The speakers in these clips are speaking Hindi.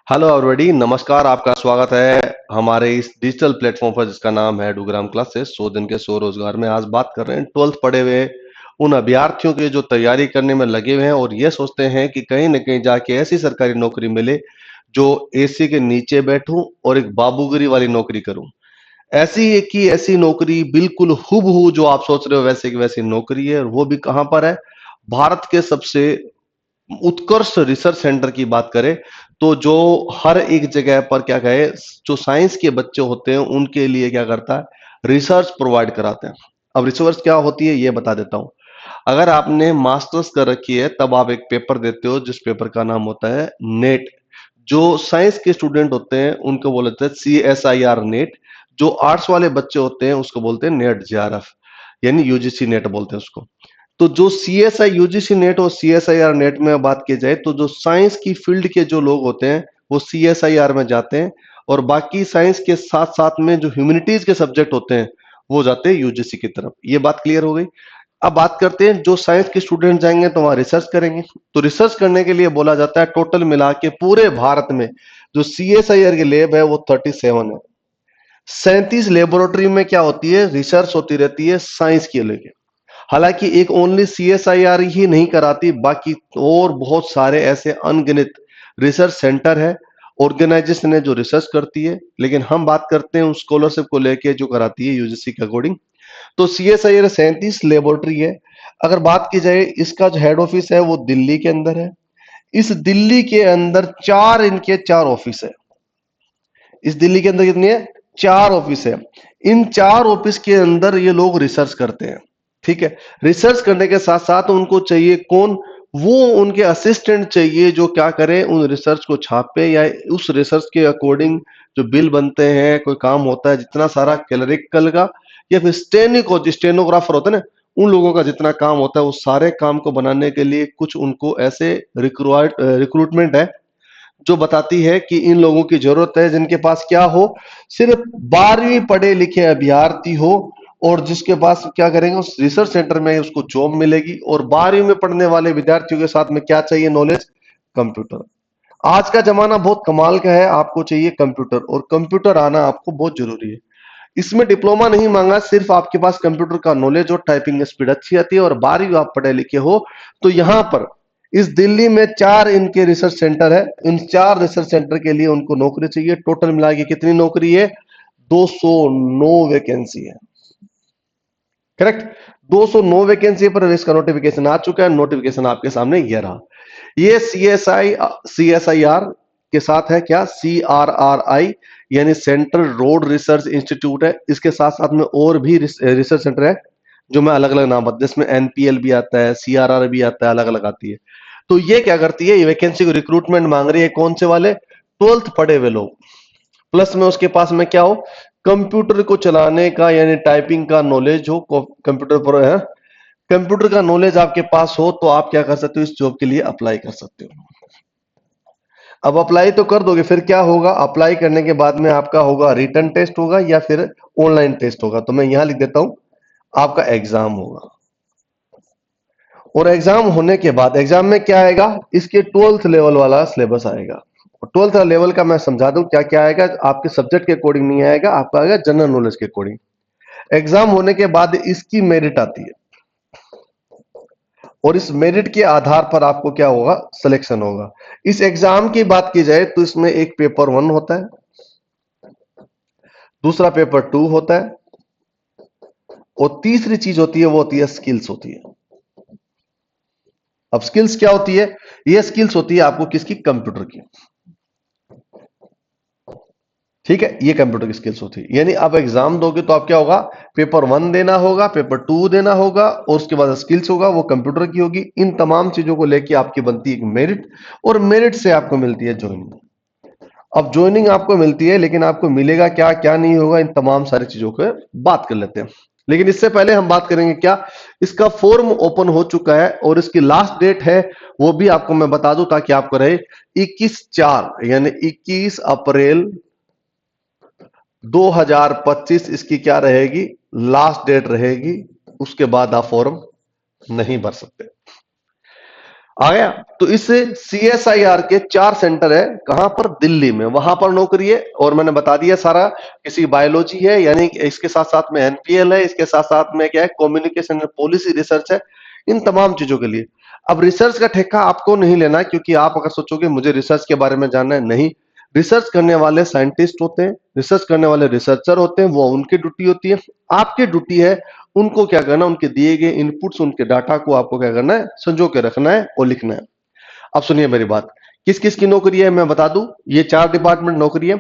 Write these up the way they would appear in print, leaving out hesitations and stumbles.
हेलो एवरीबॉडी, नमस्कार। आपका स्वागत है हमारे इस डिजिटल प्लेटफॉर्म पर जिसका नाम है डूग्राम क्लासेस। 100 दिन के 100 रोजगार में आज बात कर रहे हैं 12th पढ़े हुए उन अभ्यर्थियों के जो तैयारी करने में लगे हुए हैं और ये सोचते हैं कि कहीं न कहीं जाके ऐसी सरकारी नौकरी मिले जो एसी के नीचे बैठूं और एक बाबूगिरी वाली नौकरी करूं। ऐसी एक ही ऐसी नौकरी बिल्कुल हूबहू जो आप सोच रहे हो वैसे की वैसी नौकरी है, और वो भी कहां पर है? भारत के सबसे उत्कर्ष रिसर्च सेंटर की बात करें तो जो हर एक जगह पर क्या कहे, जो साइंस के बच्चे होते हैं उनके लिए क्या करता है, रिसर्च प्रोवाइड कराते हैं। अब रिसर्च क्या होती है ये बता देता हूं। अगर आपने मास्टर्स कर रखी है तब आप एक पेपर देते हो जिस पेपर का नाम होता है नेट। जो साइंस के स्टूडेंट होते हैं उनको बोलते हैं CSIR नेट। जो आर्ट्स वाले बच्चे होते हैं उसको बोलते हैं नेट JRF, यानी यूजीसी नेट बोलते हैं उसको। तो जो CSI यूजीसी नेट और CSIR नेट में बात की जाए तो जो साइंस की फील्ड के जो लोग होते हैं वो CSIR में जाते हैं, और बाकी साइंस के साथ साथ में जो ह्यूमैनिटीज के सब्जेक्ट होते हैं वो जाते हैं यूजीसी की तरफ। ये बात क्लियर हो गई। अब बात करते हैं, जो साइंस के स्टूडेंट जाएंगे तो वहां रिसर्च करेंगे। तो रिसर्च करने के लिए बोला जाता है टोटल मिला के पूरे भारत में जो CSIR की लैब है वो 37 है। 37 लेबोरेटरी में क्या होती है, रिसर्च होती रहती है साइंस के लेके। हालांकि एक ओनली CSIR ही नहीं कराती, बाकी और बहुत सारे ऐसे अनगिनत रिसर्च सेंटर है, ऑर्गेनाइजेशन है जो रिसर्च करती है। लेकिन हम बात करते हैं उस स्कॉलरशिप को लेके जो कराती है यूजीसी के अकॉर्डिंग। तो CSIR 37 लेबोरेटरी है। अगर बात की जाए इसका जो हेड ऑफिस है वो दिल्ली के अंदर है। इस दिल्ली के अंदर चार ऑफिस है। इस दिल्ली के अंदर कितनी है? 4 ऑफिस है। इन 4 ऑफिस के अंदर ये लोग रिसर्च करते हैं। ठीक है। रिसर्च करने के साथ साथ उनको चाहिए कौन? वो उनके असिस्टेंट चाहिए जो क्या करे, उन रिसर्च को छापे या उस रिसर्च के अकॉर्डिंग जो बिल बनते हैं, कोई काम होता है जितना सारा क्लरिकल का या फिर स्टेनोग्राफर होता है ना, उन लोगों का जितना काम होता है उस सारे काम को बनाने के लिए कुछ उनको ऐसे रिक्रूटमेंट है जो बताती है कि इन लोगों की जरूरत है जिनके पास क्या हो, सिर्फ 12वीं पढ़े लिखे अभ्यर्थी हो, और जिसके पास क्या करेंगे उस रिसर्च सेंटर में उसको जॉब मिलेगी। और 12वीं में पढ़ने वाले विद्यार्थियों के साथ में क्या चाहिए? Knowledge, computer. आज का जमाना बहुत कमाल का है, आपको चाहिए कंप्यूटर, और कंप्यूटर आना आपको बहुत जरूरी है। इसमें डिप्लोमा नहीं मांगा, सिर्फ आपके पास कंप्यूटर का नॉलेज और टाइपिंग स्पीड अच्छी आती है और 12वीं आप पढ़े लिखे हो। तो यहां पर इस दिल्ली में 4 इनके रिसर्च सेंटर है। इन 4 रिसर्च सेंटर के लिए उनको नौकरी चाहिए। टोटल मिला के कितनी नौकरी है? 209 वैकेंसी है। करेक्ट। 209 वैकेंसी पर इसका नोटिफिकेशन आ चुका है। नोटिफिकेशन आपके सामने ये रहा। ये CSIR के साथ है क्या? CRRI, यानी सेंट्रल रोड रिसर्च इंस्टीट्यूट है। इसके साथ साथ में और भी रिसर्च सेंटर है जो मैं अलग अलग नाम बता, जिसमें NPL भी आता है, CRR भी आता है, अलग अलग आती है। तो ये क्या करती है, ये वैकेंसी को रिक्रूटमेंट मांग रही है। कौन से वाले? 12th पढ़े हुए लोग, प्लस में उसके पास में क्या हो, कंप्यूटर को चलाने का यानी टाइपिंग का नॉलेज हो, कंप्यूटर पर है, कंप्यूटर का नॉलेज आपके पास हो तो आप क्या कर सकते हो, इस जॉब के लिए अप्लाई कर सकते हो। अब अप्लाई तो कर दोगे, फिर क्या होगा? अप्लाई करने के बाद में आपका होगा रिटन टेस्ट होगा या फिर ऑनलाइन टेस्ट होगा। तो मैं यहां लिख देता हूं, आपका एग्जाम होगा। और एग्जाम होने के बाद एग्जाम में क्या आएगा? इसके 12th लेवल वाला सिलेबस आएगा। 12th लेवल का मैं समझा दूं क्या क्या आएगा। आपके सब्जेक्ट के अकॉर्डिंग नहीं आएगा, आपका आएगा जनरल नॉलेज के अकॉर्डिंग। एग्जाम होने के बाद इसकी मेरिट आती है, और इस मेरिट के आधार पर आपको क्या होगा? सिलेक्शन होगा। इस एग्जाम की बात की जाए तो इसमें एक पेपर 1 होता है, दूसरा पेपर 2 होता है, और तीसरी चीज होती है वो होती है स्किल्स होती है। अब स्किल्स क्या होती है? ये स्किल्स होती है आपको किसकी? कंप्यूटर की। ठीक है, ये कंप्यूटर की स्किल्स होती है। यानी आप एग्जाम दोगे तो आप क्या होगा? पेपर 1 देना होगा, पेपर 2 देना होगा, और उसके बाद स्किल्स होगा, वो कंप्यूटर की होगी। इन तमाम चीजों को लेके आपकी बनती है एक मेरिट, और मेरिट से आपको मिलती है ज्वाइनिंग। अब ज्वाइनिंग आपको मिलती है, लेकिन आपको मिलेगा क्या क्या नहीं होगा, इन तमाम सारी चीजों को बात कर लेते हैं। लेकिन इससे पहले हम बात करेंगे क्या, इसका फॉर्म ओपन हो चुका है और इसकी लास्ट डेट है वो भी आपको मैं बता दूं ताकि आपको रहे। 21/4 यानी 21 अप्रैल 2025 इसकी क्या रहेगी? लास्ट डेट रहेगी। उसके बाद आप फॉर्म नहीं भर सकते। आ गया। तो इस CSIR के 4 सेंटर है, कहां पर? दिल्ली में, वहां पर नौकरी है। और मैंने बता दिया सारा, किसी बायोलॉजी है, यानी इसके साथ साथ में NPL है, इसके साथ साथ में क्या है, कम्युनिकेशन एंड पॉलिसी रिसर्च है, इन तमाम चीजों के लिए। अब रिसर्च का ठेका आपको नहीं लेना, क्योंकि आप अगर सोचोगे मुझे रिसर्च के बारे में जानना है, नहीं। रिसर्च करने वाले साइंटिस्ट होते हैं, रिसर्च करने वाले रिसर्चर होते हैं, वो उनकी ड्यूटी होती है। आपकी ड्यूटी है उनको क्या करना, उनके दिए गए इनपुट्स, उनके डाटा को आपको क्या करना है, संजो के रखना है और लिखना है। अब सुनिए मेरी बात, किस किस की नौकरी है मैं बता दूं। ये 4 डिपार्टमेंट नौकरी है।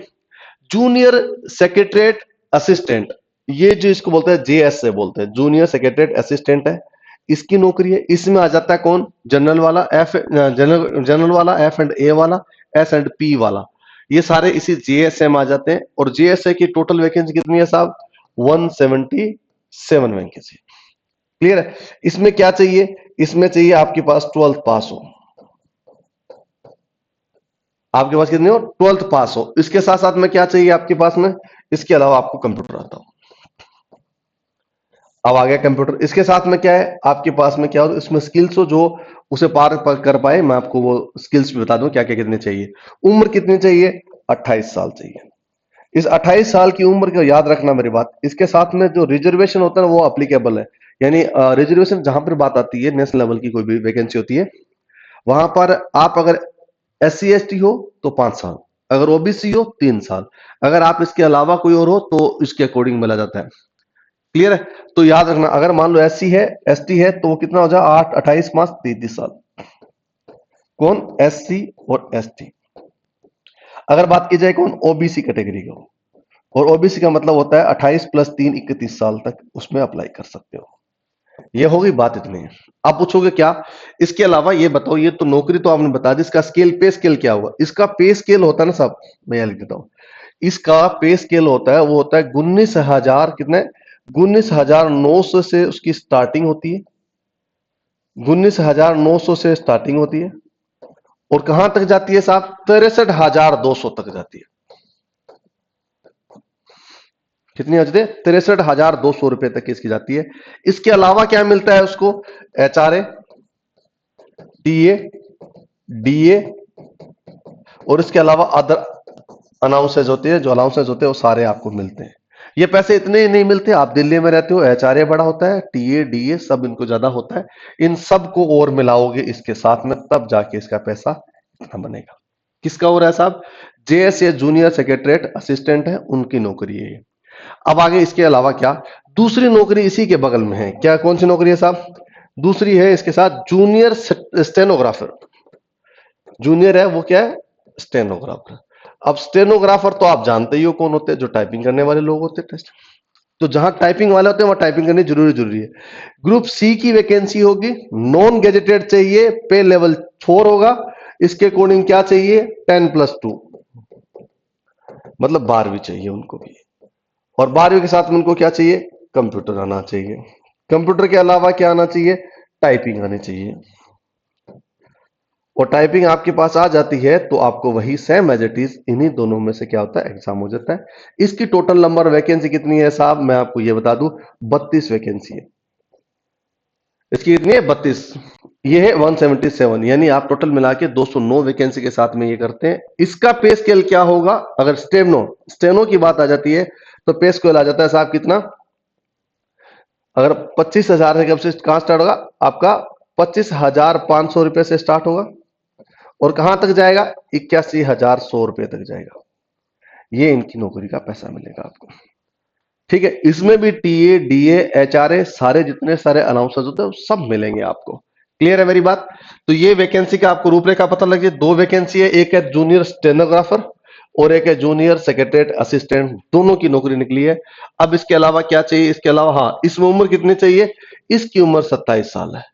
जूनियर सेक्रेटरीट असिस्टेंट, ये जो इसको बोलते हैं JS से बोलते हैं, जूनियर सेक्रेटरीट असिस्टेंट है, इसकी नौकरी है। इसमें आ जाता है कौन? जनरल वाला, जनरल वाला, F&A वाला, S&P वाला, ये सारे इसी JS में आ जाते हैं। और JSA की टोटल वैकेंसी कितनी है साहब? 177 वैकेंसी। क्लियर है? इसमें क्या चाहिए? इसमें चाहिए आपके पास 12th पास हो। आपके पास कितनी हो? 12th पास हो। इसके साथ साथ में क्या चाहिए आपके पास में? इसके अलावा आपको कंप्यूटर आता हो। अब आ गया कंप्यूटर। इसके साथ में क्या है आपके पास में? क्या हो इसमें स्किल्स हो, जो उसे पार कर पाए। मैं आपको वो स्किल्स भी बता दूं क्या क्या कितने चाहिए। उम्र कितनी चाहिए? 28 साल चाहिए। इस 28 साल की उम्र को याद रखना मेरी बात। इसके साथ में जो रिजर्वेशन होता है ना, वो अप्लीकेबल है। यानी रिजर्वेशन जहां पर बात आती है, नेशनल लेवल की कोई भी वैकेंसी होती है, वहां पर आप अगर SC ST हो तो 5 साल, अगर OBC हो 3 साल, अगर आप इसके अलावा कोई और हो तो इसके अकॉर्डिंग मिला जाता है। क्लियर है? तो याद रखना, अगर मान लो SC है, ST है, तो वो कितना हो जाए? 8, 28, 5, 33 साल। कौन? SC और ST। अगर बात की जाए कौन? OBC कैटेगरी का हो, और OBC का मतलब होता है 28 + 3 31 साल तक उसमें अप्लाई कर सकते हो। ये होगी बात, इतनी है। आप पूछोगे क्या इसके अलावा? ये बताओ, ये तो नौकरी तो आपने बता दी, इसका स्केल, पे स्केल क्या होगा? इसका पे स्केल होता है ना साहब, मैं लिख देता हूं। इसका पे स्केल होता है, वो होता है 19,000, कितने? 19,900 से उसकी स्टार्टिंग होती है। 19,900 से स्टार्टिंग होती है, और कहां तक जाती है साहब? 63,200 तक जाती है। कितनी जाती है? 63,200 रुपए तक इसकी जाती है। इसके अलावा क्या मिलता है उसको? HRA, TA, DA, और इसके अलावा अदर अनाउंसेज होते हैं, जो अलाउंसेज होते हैं वो सारे आपको मिलते हैं। ये पैसे इतने ही नहीं मिलते। आप दिल्ली में रहते हो, HRA बड़ा होता है, TA DA सब इनको ज्यादा होता है। इन सबको और मिलाओगे इसके साथ में, तब जाके इसका पैसा इतना बनेगा। किसका हो रहा है साहब? JS, जूनियर सेक्रेटरीट असिस्टेंट है, उनकी नौकरी है ये। अब आगे इसके अलावा क्या? दूसरी नौकरी इसी के बगल में है। क्या, कौन सी नौकरी है साहब? दूसरी है इसके साथ, जूनियर स्टेनोग्राफर। जूनियर है वो, क्या है? स्टेनोग्राफर। अब स्टेनोग्राफर तो आप जानते ही हो कौन होते हैं, जो टाइपिंग करने वाले लोग होते हैं टेस्ट। तो जहां टाइपिंग वाले होते हैं वहां टाइपिंग करनी जरूरी है। ग्रुप C की वैकेंसी होगी, नॉन गेजेटेड चाहिए, पे लेवल 4 होगा। इसके अकॉर्डिंग क्या चाहिए? 10+2, मतलब 12वीं चाहिए उनको भी। और 12वीं के साथ में उनको क्या चाहिए? कंप्यूटर आना चाहिए। कंप्यूटर के अलावा क्या आना चाहिए? टाइपिंग आनी चाहिए। और टाइपिंग आपके पास आ जाती है तो आपको वही सेम एज इट इज इन्हीं दोनों में से क्या होता है? एग्जाम हो जाता है। इसकी टोटल नंबर वैकेंसी कितनी है साहब? मैं आपको ये बता दूं, 32 वैकेंसी है। इसकी कितनी है? 32। ये है 177, यानी आप टोटल मिला के 209 वैकेंसी के साथ में ये करते हैं। इसका पे स्केल क्या होगा? अगर स्टेनो की बात आ जाती है तो पे स्केल आ जाता है साहब कितना? अगर 25,000 से कब से कहां स्टार्ट होगा आपका? 25,500 रुपए से स्टार्ट होगा, और कहां तक जाएगा? 81,100 रुपए तक जाएगा। ये इनकी नौकरी का पैसा मिलेगा आपको। ठीक है? इसमें भी TA DA HRA सारे जितने सारे अनाउंसर्स होते हैं सब मिलेंगे आपको। क्लियर है मेरी बात? तो ये वैकेंसी का आपको रूपरेखा पता लगे। 2 वैकेंसी है, एक है जूनियर स्टेनोग्राफर और एक है जूनियर सेक्रेटरीट असिस्टेंट, दोनों की नौकरी निकली है। अब इसके अलावा क्या चाहिए? इसके अलावा हाँ, इसमें उम्र कितनी चाहिए? इसकी उम्र 27 साल है।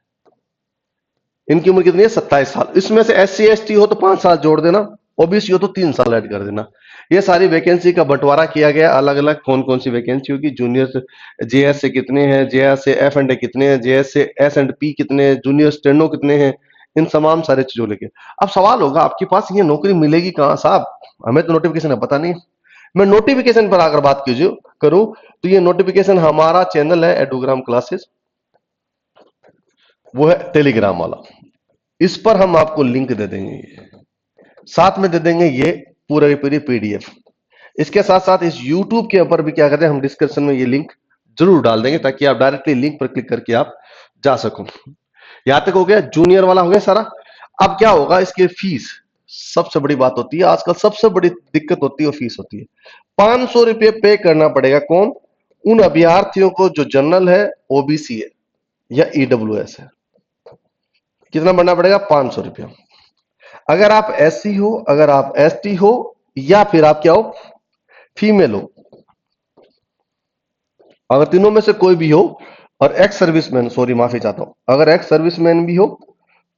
इनकी उम्र कितनी है? 27 साल। इसमें से SC ST हो तो 5 साल जोड़ देना, OBC हो तो 3 साल ऐड कर देना। ये सारी वैकेंसी का बंटवारा किया गया अलग अलग, कौन कौन सी वैकेंसी होगी। जूनियर JS से कितने हैं, JS से F&A कितने हैं, JS से S&P कितने हैं, जूनियर स्टेनो कितने हैं, इन तमाम सारे चीजों लेके। अब सवाल होगा आपके पास, ये नौकरी मिलेगी कहां साहब? हमें तो नोटिफिकेशन है पता नहीं। मैं नोटिफिकेशन पर अगर बात कीजिए करूं, तो ये नोटिफिकेशन हमारा चैनल है एडुग्राम क्लासेस, वो है टेलीग्राम वाला। इस पर हम आपको लिंक दे देंगे, ये साथ में दे देंगे, ये पूरे पूरी पीडीएफ। इसके साथ साथ इस YouTube के ऊपर भी क्या करते हैं, हम डिस्क्रिप्शन में ये लिंक जरूर डाल देंगे ताकि आप डायरेक्टली लिंक पर क्लिक करके आप जा सको। यहां तक हो गया, जूनियर वाला हो गया सारा। अब क्या होगा, इसकी फीस सबसे बड़ी बात होती है, आजकल सबसे बड़ी दिक्कत होती है वो फीस होती है। 500 रुपये पे करना पड़ेगा, कौन, उन अभ्यर्थियों को जो जनरल है, ओबीसी है या ईडब्ल्यूएस है। कितना भरना पड़ेगा, 500 रुपया। अगर आप एससी हो, अगर आप एसटी हो, या फिर आप क्या हो, फीमेल हो, अगर तीनों में से कोई भी हो, और एक्स सर्विसमैन, सॉरी माफी चाहता हूं, अगर एक्स सर्विसमैन भी हो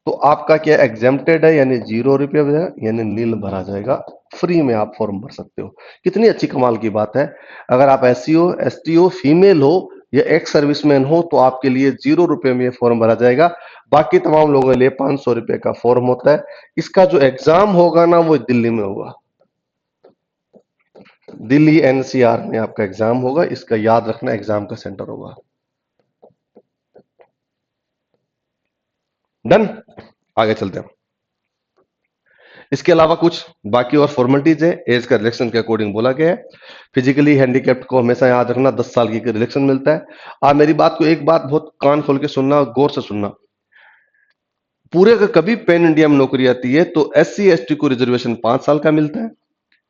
तो आपका क्या एग्जेम्प्टेड है, यानी 0 रुपये यानी नील भरा जाएगा, फ्री में आप फॉर्म भर सकते हो। कितनी अच्छी कमाल की बात है। अगर आप एससी हो, एसटी हो, फीमेल हो या एक्स सर्विसमैन हो तो आपके लिए 0 रुपये में फॉर्म भरा जाएगा। बाकी तमाम लोगों के लिए 500 रुपये का फॉर्म होता है। इसका जो एग्जाम होगा ना, वो दिल्ली में होगा, दिल्ली एनसीआर में आपका एग्जाम होगा। इसका याद रखना, एग्जाम का सेंटर होगा। डन, आगे चलते हैं। इसके अलावा कुछ बाकी और फॉर्मेलिटीज है, एज का रिलेक्शन के अकॉर्डिंग बोला गया है। फिजिकली हैंडीकैप्ड को हमेशा याद रखना, 10 साल की रिलेक्शन मिलता है। आप मेरी बात को एक बात बहुत कान खोल के सुनना, गौर से सुनना। पूरे अगर कभी पैन इंडिया में नौकरी आती है तो एससी एसटी को रिजर्वेशन 5 साल का मिलता है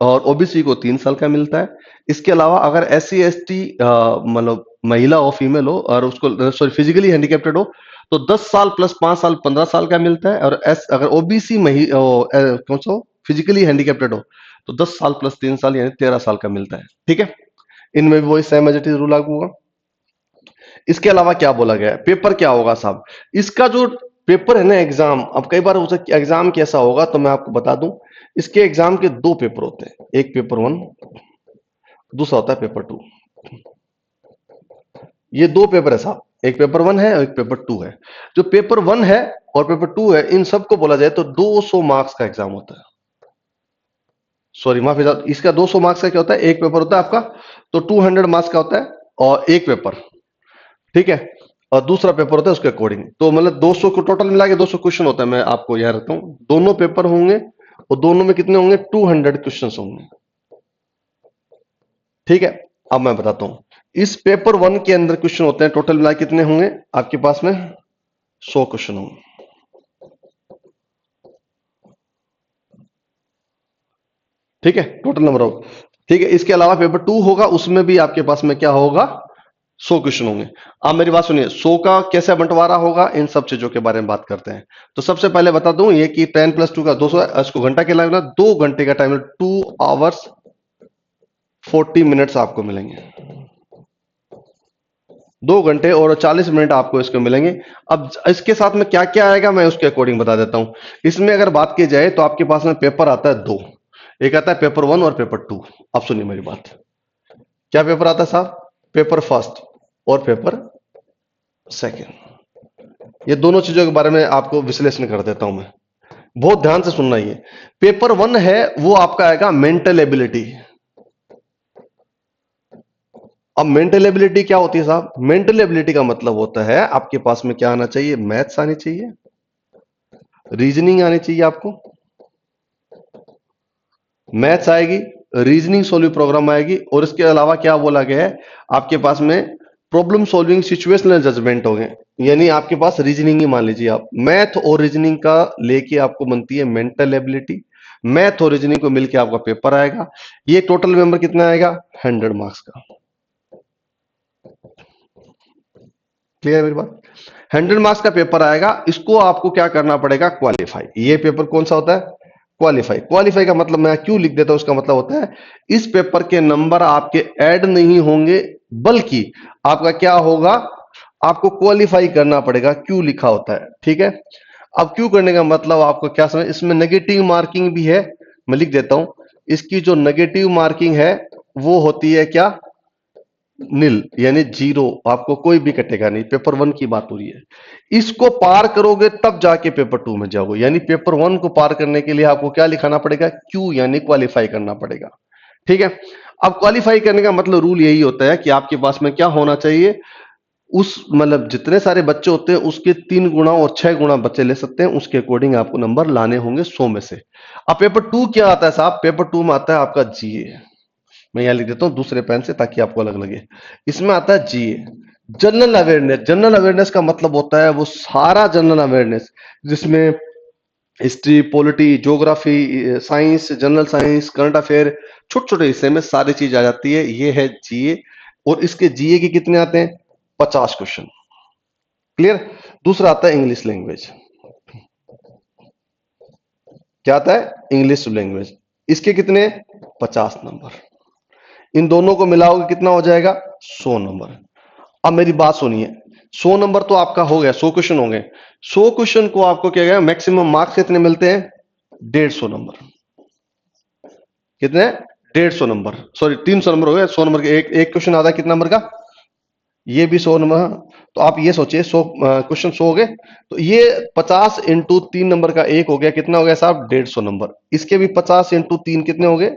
और ओबीसी को 3 साल का मिलता है। इसके अलावा अगर एससी एसटी मतलब महिला हो, फीमेल हो और उसको सॉरी फिजिकली हैंडीकैप्टेड हो तो 10 साल प्लस 5 साल 15 साल का मिलता है। और अगर ओबीसी कौन सा फिजिकली हैंडीकैप्टेड हो तो 10 साल प्लस 3 साल यानी 13 साल का मिलता है। ठीक है, इनमें भी वही same as it is rule लागू होगा। इसके अलावा क्या बोला गया है, पेपर क्या होगा साहब, इसका जो पेपर है ना एग्जाम, अब कई बार उसे एग्जाम कैसा होगा तो मैं आपको बता दूं। इसके एग्जाम के 2 पेपर होते हैं, एक पेपर 1, दूसरा होता है पेपर 2। ये 2 पेपर है साहब, एक पेपर 1 है और एक पेपर 2 है। जो पेपर 1 है और पेपर 2 है, इन सबको बोला जाए तो 200 मार्क्स का एग्जाम होता है। सॉरी माफी, इसका 200 मार्क्स का क्या होता है, एक पेपर होता है आपका तो 200 मार्क्स का होता है और एक पेपर, ठीक है। और दूसरा पेपर होता है उसके अकॉर्डिंग, तो मतलब 200 को टोटल मिला के 200 क्वेश्चन होता है। मैं आपको याद रखता हूं, दोनों पेपर होंगे और दोनों में कितने होंगे, 200 क्वेश्चन होंगे। ठीक है, अब मैं बताता हूं, इस पेपर 1 के अंदर क्वेश्चन होते हैं, टोटल मिला कितने होंगे आपके पास में, 100 क्वेश्चन होंगे। ठीक है, टोटल नंबर ऑफ, ठीक है। इसके अलावा पेपर 2 होगा, उसमें भी आपके पास में क्या होगा, 100 क्वेश्चन होंगे। आप मेरी बात सुनिए, 100 का कैसे बंटवारा होगा, इन सब चीजों के बारे में बात करते हैं। तो सबसे पहले बता दूं ये कि 10 + 2 का 200 है, इसको घंटा के लगना, 2 घंटे का टाइम है, 2 आवर्स 40 मिनट्स आपको मिलेंगे, 2 घंटे और 40 मिनट आपको इसको मिलेंगे। अब इसके साथ में क्या क्या आएगा मैं उसके अकॉर्डिंग बता देता हूं। इसमें अगर बात की जाए तो आपके पास में पेपर आता है 2, एक आता है पेपर 1 और पेपर 2। अब सुनिए मेरी बात, क्या पेपर आता है साहब, पेपर फर्स्ट और पेपर सेकंड। ये दोनों चीजों के बारे में आपको विश्लेषण कर देता हूं मैं, बहुत ध्यान से सुनना। ये पेपर 1 है वो आपका आएगा मेंटल एबिलिटी। अब मेंटल एबिलिटी क्या होती है साहब, मेंटल एबिलिटी का मतलब होता है आपके पास में क्या आना चाहिए, मैथ्स आनी चाहिए, रीजनिंग आनी चाहिए आपको, मैथ्स आएगी, रीजनिंग सोल्विंग प्रोग्राम आएगी, और इसके अलावा क्या बोला गया है आपके पास में, प्रॉब्लम सॉल्विंग सिचुएशनल जजमेंट हो गए, यानी आपके पास रीजनिंग ही मान लीजिए आप, मैथ और रीजनिंग का लेके आपको बनती है मेंटल एबिलिटी। मैथ और रीजनिंग को मिलकर आपका पेपर आएगा। ये टोटल नंबर कितना आएगा, 100 मार्क्स का। क्लियर मेरी बात, 100 मार्क्स का पेपर आएगा। इसको आपको क्या करना पड़ेगा, क्वालिफाई। ये पेपर कौन सा होता है, क्वालिफाई। क्वालिफाई का मतलब मैं क्यों लिख देता हूं, उसका मतलब होता है इस पेपर के नंबर आपके ऐड नहीं होंगे, बल्कि आपका क्या होगा, आपको क्वालिफाई करना पड़ेगा। क्यों लिखा होता है, ठीक है। अब क्यों करने का मतलब आपको क्या समझ, इसमें नेगेटिव मार्किंग भी है, मैं लिख देता हूं। इसकी जो नेगेटिव मार्किंग है वो होती है क्या, नील, यानी 0, आपको कोई भी कटेगा नहीं। पेपर 1 की बात हो रही है, इसको पार करोगे तब जाके पेपर 2 में जाओगे, यानी पेपर 1 को पार करने के लिए आपको क्या लिखाना पड़ेगा, क्यू, यानी क्वालिफाई करना पड़ेगा। ठीक है, अब क्वालिफाई करने का मतलब रूल यही होता है कि आपके पास में क्या होना चाहिए, उस मतलब जितने सारे बच्चे होते हैं उसके 3 गुना और 6 गुना बच्चे ले सकते हैं, उसके अकॉर्डिंग आपको नंबर लाने होंगे 100 में से। अब पेपर 2 क्या आता है साहब? पेपर 2 में आता है आपका जीए। मैं यहां लिख देता हूं दूसरे पेन से ताकि आपको अलग लगे। इसमें आता है जीए, जनरल अवेयरनेस। जनरल अवेयरनेस का मतलब होता है वो सारा जनरल अवेयरनेस जिसमें history, polity, geography, science, general science, current affair, छोटे छोटे हिस्से में सारी चीज आ जाती है। ये है जीए। और इसके जीए के कितने आते हैं? 50 क्वेश्चन। क्लियर? दूसरा आता है इंग्लिश लैंग्वेज। क्या आता है? English language. इसके कितने? 50 नंबर। इन दोनों को मिलाओगे कितना हो जाएगा? 100 नंबर। अब मेरी बात सुनिए, 100 नंबर तो आपका हो गया, 100 क्वेश्चन हो गए। 100 क्वेश्चन को आपको क्या गया, मैक्सिमम मार्क्स कितने मिलते हैं? 150 नंबर। कितने? 150 नंबर, सॉरी 300 नंबर हो गया। 100 नंबर के एक एक क्वेश्चन आता है कितना नंबर का? ये भी 100 नंबर। तो आप ये सोचिए 100 क्वेश्चन 100 हो गए, तो ये 50 इंटू 3 नंबर का एक हो गया, कितना हो गया साहब? 150 नंबर। इसके भी 50 इंटू 3 कितने हो गए?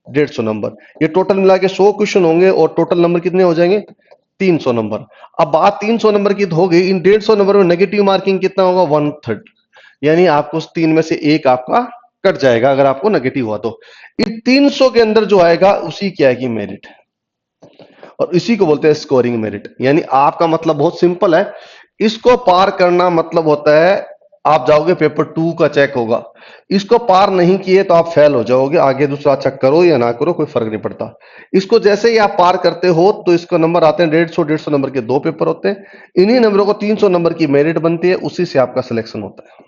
150 नंबर। ये टोटल मिला के 100 क्वेश्चन होंगे और टोटल नंबर कितने हो जाएंगे? 300 नंबर। अब बात 300 नंबर की तो हो गई, इन 150 नंबर में नेगेटिव मार्किंग कितना होगा? 1/3। यानी आपको उस 3 में से एक आपका कट जाएगा अगर आपको नेगेटिव हुआ तो। इन 300 के अंदर जो आएगा उसी क्या है कि मेरिट, और इसी को बोलते हैं स्कोरिंग मेरिट। यानी आपका मतलब बहुत सिंपल है, इसको पार करना मतलब होता है आप जाओगे पेपर 2 का चेक होगा, इसको पार नहीं किए तो आप फेल हो जाओगे। आगे दूसरा चेक करो या ना करो कोई फर्क नहीं पड़ता। इसको जैसे ही आप पार करते हो तो इसको नंबर आते हैं 150 नंबर के 2 पेपर होते हैं। इन्हीं नंबरों को 300 नंबर की मेरिट बनती है, उसी से आपका सिलेक्शन होता है।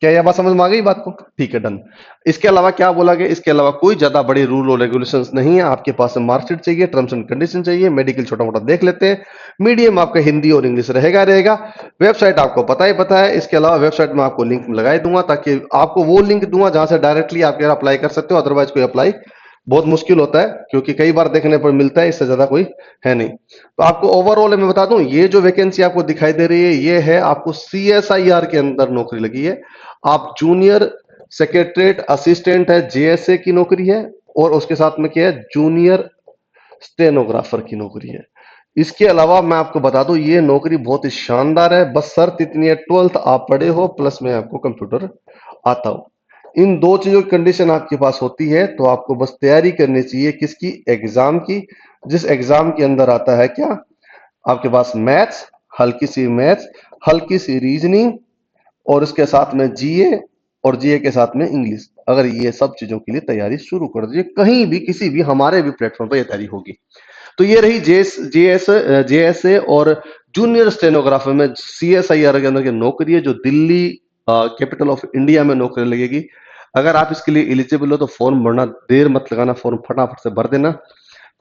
क्या यह बात समझ में आ गई बात को? ठीक है, डन। इसके अलावा क्या बोला गया? इसके अलावा कोई ज्यादा बड़ी रूल और रेगुलेशंस नहीं है। आपके पास मार्कशीट चाहिए, टर्म्स एंड कंडीशन चाहिए, मेडिकल छोटा मोटा देख लेते हैं। मीडियम आपका हिंदी और इंग्लिश रहेगा रहेगा। वेबसाइट आपको पता है। इसके अलावा वेबसाइट में आपको लिंक लगा दूंगा, ताकि आपको वो लिंक दूंगा जहां से डायरेक्टली आप अप्लाई कर सकते हो। अदरवाइज कोई अप्लाई बहुत मुश्किल होता है, क्योंकि कई बार देखने पर मिलता है, इससे ज्यादा कोई है नहीं। तो आपको ओवरऑल मैं बता दूं, ये जो वैकेंसी आपको दिखाई दे रही है, ये है आपको सीएसआईआर के अंदर नौकरी लगी है। आप जूनियर सेक्रेटरीट असिस्टेंट है, जेएसए की नौकरी है, और उसके साथ में क्या है? जूनियर स्टेनोग्राफर की नौकरी है। इसके अलावा मैं आपको बता दूं, ये नौकरी बहुत ही शानदार है। बस शर्त इतनी है, 12th आप पढ़े हो प्लस में आपको कंप्यूटर आता हो। इन दो चीजों की कंडीशन आपके पास होती है, तो आपको बस तैयारी करनी चाहिए किसकी? एग्जाम की। जिस एग्जाम के अंदर आता है क्या आपके पास? मैथ्स, मैथ्स, हल्की सी रीजनिंग, और इसके साथ में जीए, और जीए के साथ में इंग्लिश। अगर ये सब चीजों के लिए तैयारी शुरू कर दीजिए, कहीं भी किसी भी हमारे भी प्लेटफॉर्म पर ये तैयारी होगी। तो ये रही जेएसए और जूनियर स्टेनोग्राफर में सीएसआईआर के अंदर की नौकरी है, जो दिल्ली कैपिटल ऑफ इंडिया में नौकरी लगेगी। अगर आप इसके लिए एलिजिबल हो तो फॉर्म भरना देर मत लगाना, फॉर्म फटाफट से भर देना।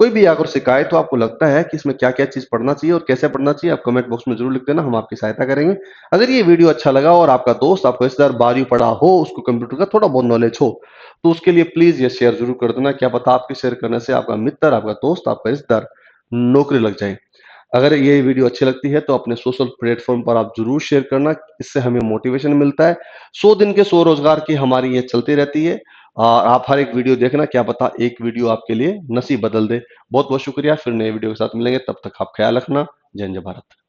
कोई भी अगर शिकायत हो, आपको लगता है कि इसमें क्या क्या चीज पढ़ना चाहिए और कैसे पढ़ना चाहिए, आप कमेंट बॉक्स में जरूर लिख देना, हम आपकी सहायता करेंगे। अगर ये वीडियो अच्छा लगा और आपका दोस्त, आपका रिश्तेदार 12वीं पढ़ा हो, उसको कंप्यूटर का थोड़ा बहुत नॉलेज हो, तो उसके लिए प्लीज ये शेयर जरूर कर देना। क्या पता आपके शेयर करने से आपका मित्र, आपका दोस्त, आपका रिश्तेदार नौकरी लग जाए। अगर ये वीडियो अच्छी लगती है तो अपने सोशल प्लेटफॉर्म पर आप जरूर शेयर करना, इससे हमें मोटिवेशन मिलता है। 100 दिन के 100 रोजगार की हमारी ये चलती रहती है, और आप हर एक वीडियो देखना, क्या पता एक वीडियो आपके लिए नसीब बदल दे। बहुत बहुत शुक्रिया, फिर नए वीडियो के साथ मिलेंगे, तब तक आप ख्याल रखना। जय हिंद, जय भारत।